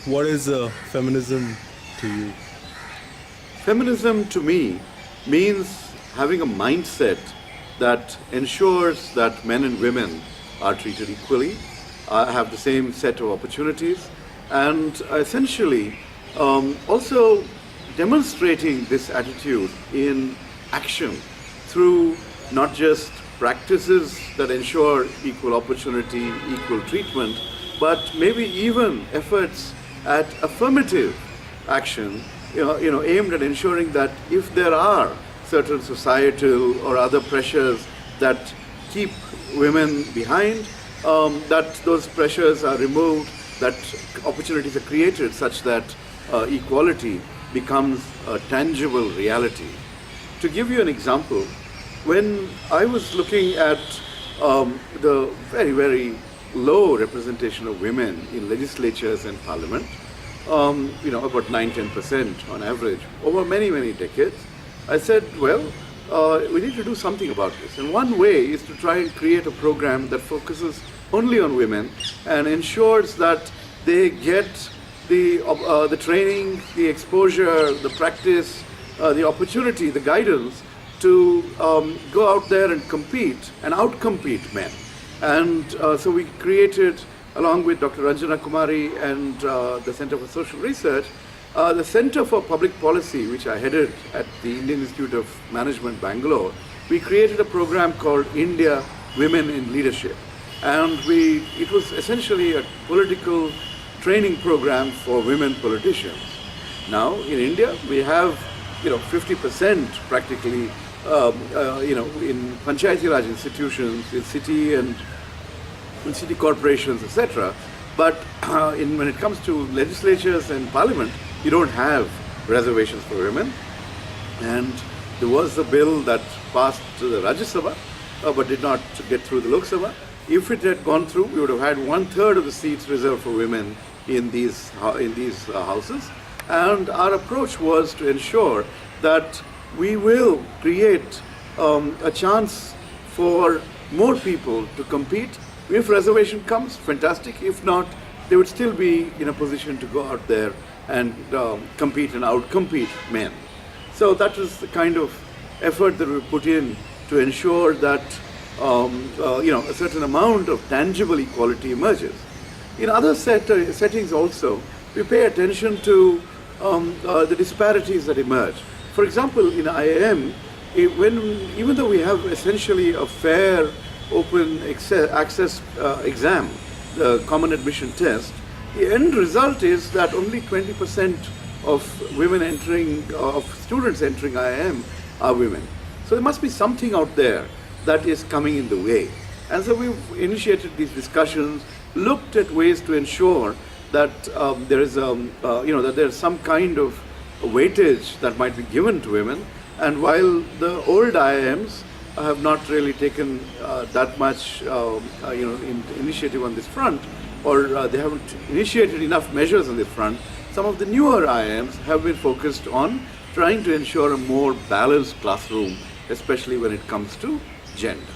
What is feminism to you? Feminism to me means having a mindset that ensures that men and women are treated equally, have the same set of opportunities, and essentially also demonstrating this attitude in action through not just practices that ensure equal opportunity, equal treatment, but maybe even efforts at affirmative action, aimed at ensuring that if there are certain societal or other pressures that keep women behind, that those pressures are removed, that opportunities are created such that equality becomes a tangible reality. To give you an example, when I was looking at the very, very low representation of women in legislatures and parliament, about 9-10% on average over many, many decades, I said, well, we need to do something about this. And one way is to try and create a program that focuses only on women and ensures that they get the training, the exposure, the practice, the opportunity, the guidance to go out there and compete and outcompete men. And so we created, along with Dr. Ranjana, Kumari and the Center for Social Research, the Center for Public Policy, which I headed at the Indian Institute of Management, Bangalore. We created a program called India Women in Leadership. And it was essentially a political training program for women politicians. Now, in India, we have 50% practically in Panchayati Raj institutions, in city and in city corporations, etc. But when it comes to legislatures and parliament, you don't have reservations for women. And there was a bill that passed to the Rajya Sabha, but did not get through the Lok Sabha. If it had gone through, we would have had 1/3 of the seats reserved for women in these houses. And our approach was to ensure that we will create a chance for more people to compete. If reservation comes, fantastic. If not, they would still be in a position to go out there and compete and outcompete men. So that was the kind of effort that we put in to ensure that a certain amount of tangible equality emerges. In other settings also, we pay attention to the disparities that emerge. For example, in IIM, even though we have essentially a fair, open access exam, the common admission test, the end result is that only 20% of students entering IIM are women. So there must be something out there that is coming in the way. And so we've initiated these discussions, looked at ways to ensure that there is that there's some kind of weightage that might be given to women. And while the old IIMs have not really taken that much initiative on this front, or they haven't initiated enough measures on this front, some of the newer IIMs have been focused on trying to ensure a more balanced classroom, especially when it comes to gender.